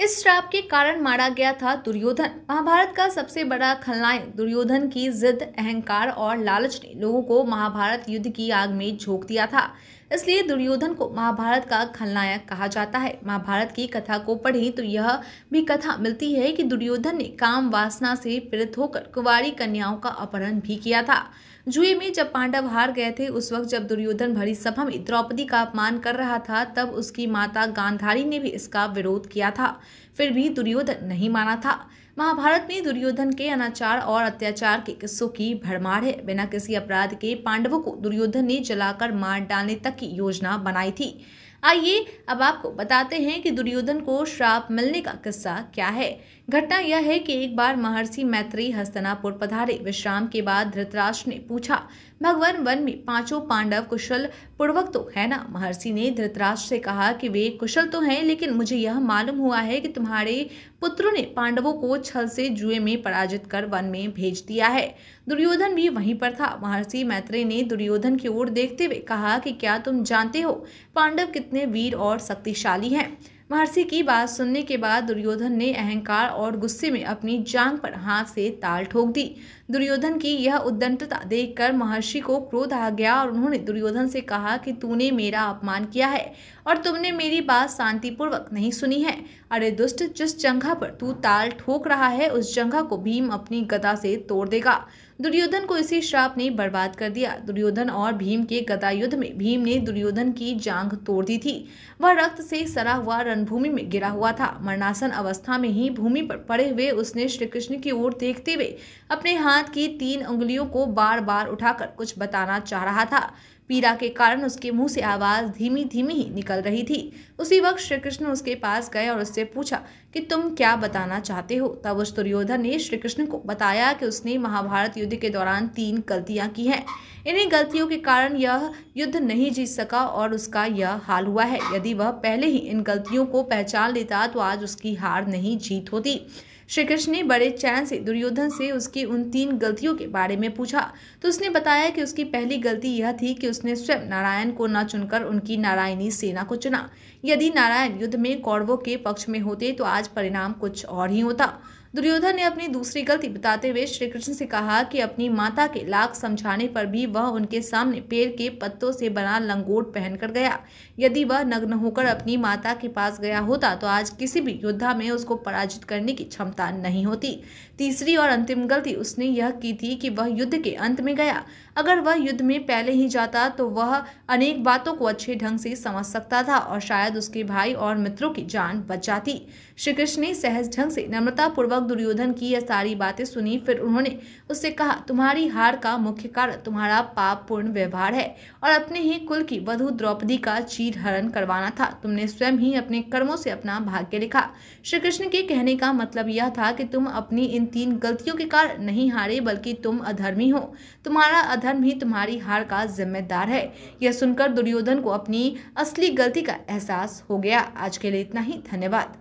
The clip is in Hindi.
इस श्राप के कारण मारा गया था दुर्योधन। महाभारत का सबसे बड़ा खलनायक दुर्योधन की जिद, अहंकार और लालच ने लोगों को महाभारत युद्ध की आग में झोंक दिया था। इसलिए दुर्योधन को महाभारत का खलनायक कहा जाता है। महाभारत की कथा को पढ़ें तो यह भी कथा मिलती है कि दुर्योधन ने काम वासना से पीड़ित होकर कुंवारी कन्याओं का अपहरण भी किया था। जुए में जब पांडव हार गए थे, उस वक्त जब दुर्योधन भरी सभा में द्रौपदी का अपमान कर रहा था, तब उसकी माता गांधारी ने भी इसका विरोध किया था। फिर भी दुर्योधन नहीं माना था। महाभारत में दुर्योधन के अनाचार और अत्याचार के किस्सों की भरमार है। बिना किसी अपराध के पांडवों को दुर्योधन ने जलाकर मार डालने तक की योजना बनाई थी। आइए अब आपको बताते हैं कि दुर्योधन को श्राप मिलने का किस्सा क्या है। घटना यह है कि एक बार महर्षि मैत्रेयी हस्तिनापुर पधारे। विश्राम के बाद धृतराष्ट्र ने पूछा, भगवान, वन में पांचों पांडव कुशल पूर्वक तो है ना? महर्षि ने धृतराष्ट्र से कहा कि वे कुशल तो हैं, लेकिन मुझे यह मालूम हुआ है कि तुम्हारे पुत्रों ने पांडवों को छल से जुए में पराजित कर वन में भेज दिया है। दुर्योधन भी वहीं पर था। महर्षि मैत्रेयी ने दुर्योधन की ओर देखते हुए कहा कि क्या तुम जानते हो पांडव कितने वीर और शक्तिशाली हैं? महर्षि की बात सुनने के बाद दुर्योधन ने अहंकार और गुस्से में अपनी जांघ पर हाथ से ताल ठोक दी। दुर्योधन की यह उद्दंडता देखकर महर्षि को क्रोध आ गया और उन्होंने दुर्योधन से कहा कि तूने मेरा अपमान किया है और तुमने मेरी बात शांतिपूर्वक नहीं सुनी है। अरे दुष्ट, जिस जंघा पर तू ताल ठोक रहा है, उस जंघा को भीम अपनी गदा से तोड़ देगा। दुर्योधन को इसी श्राप ने बर्बाद कर दिया। दुर्योधन और भीम के गदा युद्ध में भीम ने दुर्योधन की जांघ तोड़ दी थी। वह रक्त से सरा हुआ रणभूमि में गिरा हुआ था। मरणासन अवस्था में ही भूमि पर पड़े हुए उसने श्री कृष्ण की ओर देखते हुए अपने हाथ की 3 उंगलियों को बार बार उठाकर कुछ बताना चाह रहा था। पीड़ा के कारण उसके मुंह से आवाज धीमी धीमी ही निकल रही थी। उसी वक्त श्री कृष्ण उसके पास गए और उससे पूछा कि तुम क्या बताना चाहते हो? तब उस दुर्योधन ने श्री कृष्ण को बताया कि उसने महाभारत युद्ध के दौरान 3 गलतियां की हैं। इन्हीं गलतियों के कारण यह युद्ध नहीं जीत सका और उसका यह हाल हुआ है। यदि वह पहले ही इन गलतियों को पहचान लेता तो आज उसकी हार नहीं जीत होती। श्री कृष्ण ने बड़े चैन से दुर्योधन से उसकी उन 3 गलतियों के बारे में पूछा तो उसने बताया कि उसकी पहली गलती यह थी कि उसने स्वयं नारायण को न चुनकर उनकी नारायणी सेना को चुना। यदि नारायण युद्ध में कौरवों के पक्ष में होते तो आज परिणाम कुछ और ही होता। दुर्योधन ने अपनी दूसरी गलती बताते हुए श्री कृष्ण से कहा कि अपनी माता के लाख समझाने पर भी वह उनके सामने पेड़ के पत्तों से बना लंगोट पहनकर गया। यदि वह नग्न होकर अपनी माता के पास गया होता तो आज किसी भी योद्धा में उसको पराजित करने की क्षमता नहीं होती। तीसरी और अंतिम गलती उसने यह की थी कि वह युद्ध के अंत में गया। अगर वह युद्ध में पहले ही जाता तो वह अनेक बातों को अच्छे ढंग से समझ सकता था और शायद उसके भाई और मित्रों की जान बच जाती। श्री कृष्ण ने सहज ढंग से नम्रता पूर्वक दुर्योधन की यह सारी बातें सुनी। फिर उन्होंने उससे कहा, तुम्हारी हार का मुख्य कारण तुम्हारा पापपूर्ण व्यवहार है और अपने ही कुल की वधु द्रौपदी का चीरहरण करवाना था। तुमने स्वयं ही अपने कर्मों से अपना भाग्य लिखा। श्री कृष्ण के कहने का मतलब यह था कि तुम अपनी इन 3 गलतियों के कारण नहीं हारे, बल्कि तुम अधर्मी हो। तुम्हारा अधर्म ही तुम्हारी हार का जिम्मेदार है। यह सुनकर दुर्योधन को अपनी असली गलती का एहसास हो गया। आज के लिए इतना ही। धन्यवाद।